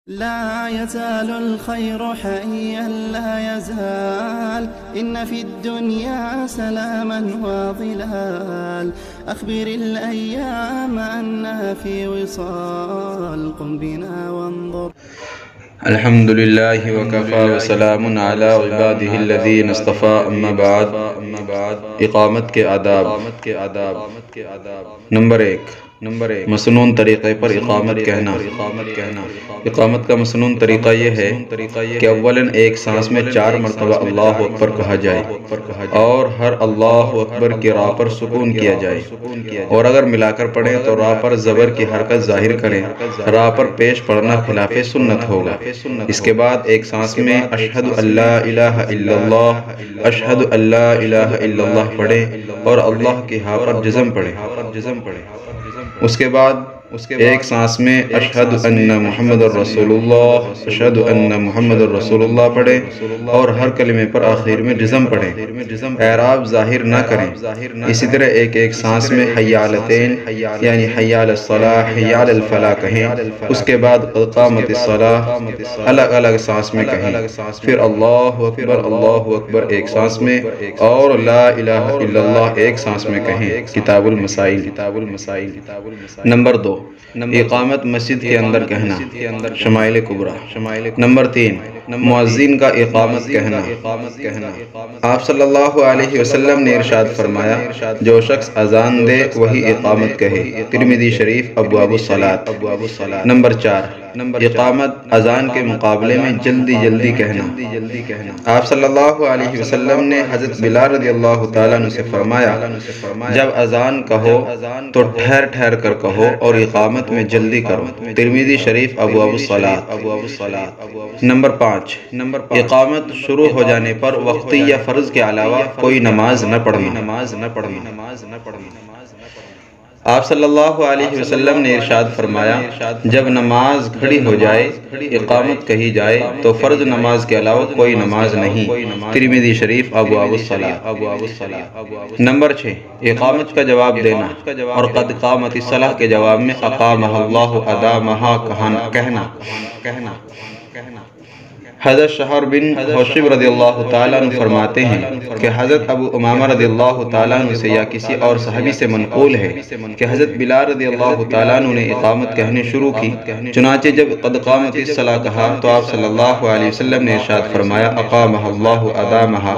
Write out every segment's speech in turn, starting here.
لا يزال الخير حيا لا يزال إن في الدنيا سلاما وظلال أخبر الأيام أنها في وصال قم بنا وانظر. الحمد لله وكفى وسلام على عباده الذين اصطفى اما بعد اقامت کے آداب نمبر 1 مسنون طریقے پر اقامت کہنا۔ اقامت کا مسنون طریقہ یہ ہے کہ اولاً ایک سانس میں 4 مرتبہ اللہ اکبر کہا جائے اور ہر اللہ اکبر کی راہ پر سکون کیا جائے، اور اگر ملا کر پڑھیں تو راہ پر زبر کی حرکت ظاہر کریں۔ راہ پر پیش پڑھنا خلاف سنت ہوگا۔ اس کے بعد ایک سانس میں اشہد اللہ الہ الا اللہ، اشہد اللہ الہ الا اللہ پڑھیں اور اللہ کی ہاں پر جزم پڑھیں۔ اس کے بعد ایک سانس میں اشہد ان محمد الرسول اللہ، اشہد ان محمد الرسول اللہ پڑھیں اور ہر کلمے پر آخر میں جزم پڑھیں، اعراب ظاہر نہ کریں۔ اسی طرح ایک سانس میں حی علتین یعنی حی علی الصلاح، حی علی الفلاح کہیں۔ اس کے بعد قد قامت الصلاح الگ الگ سانس میں کہیں، پھر اللہ اکبر ایک سانس میں اور لا الہ الا اللہ ایک سانس میں کہیں۔ کتاب المسائل۔ نمبر 2 اقامت مسجد کے اندر کہنا۔ شمائل کبریٰ۔ نمبر 3 مؤذن کا اقامت کہنا۔ آپ صلی اللہ علیہ وسلم نے ارشاد فرمایا، جو شخص اذان دے وہی اقامت کہے۔ ترمذی شریف ابواب الصلاۃ۔ نمبر 4 اقامت اذان کے مقابلے میں جلدی کہنا۔ آپ صلی اللہ علیہ وسلم نے حضرت بلال رضی اللہ تعالیٰ عنہ سے فرمایا، جب اذان کہو تو ٹھہر کر کہو اور اقامت میں جلدی کرو۔ ترمذی شریف ابواب الصلاۃ۔ نمبر 5 اقامت شروع ہو جانے پر وقتی یا فرض کے علاوہ کوئی نماز نہ پڑھنا۔ آپ صلی اللہ علیہ وسلم نے ارشاد فرمایا، جب نماز کھڑی ہو جائے اقامت کہی جائے تو فرض نماز کے علاوہ کوئی نماز نہیں۔ ترمذی شریف ابواب الصلاۃ۔ نمبر 6 اقامت کا جواب دینا اور قد قامت الصلاۃ کے جواب میں اقامہ اللہ ادامہا کہنا۔ حضرت شہر بن حوشب رضی اللہ تعالیٰ عنہ فرماتے ہیں کہ حضرت ابو امامہ رضی اللہ تعالیٰ عنہ سے یا کسی اور صحابی سے منقول ہے کہ حضرت بلال رضی اللہ تعالیٰ عنہ نے اقامت کہنے شروع کی۔ چنانچہ جب قد قامت الصلاۃ کہا تو آپ صلی اللہ علیہ وسلم نے ارشاد فرمایا، اقامہ اللہ ادامہا،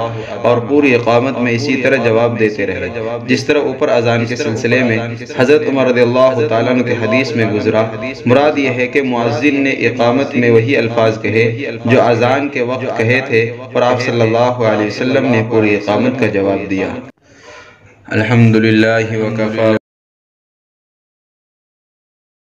اور پوری اقامت میں اسی طرح جواب دیتے رہے جس طرح اوپر اذان کے سلسلے میں حضرت عمر رضی اللہ تعالیٰ عنہ کے حدیث میں گزرا۔ مراد یہ ہے کہ مؤذن نے اقامت میں وہی الفاظ کہے جو اذان کے وقت کہے تھے اور آپ صلی اللہ علیہ وسلم نے پوری اقامت کا جواب دیا۔ الحمدللہ وکفی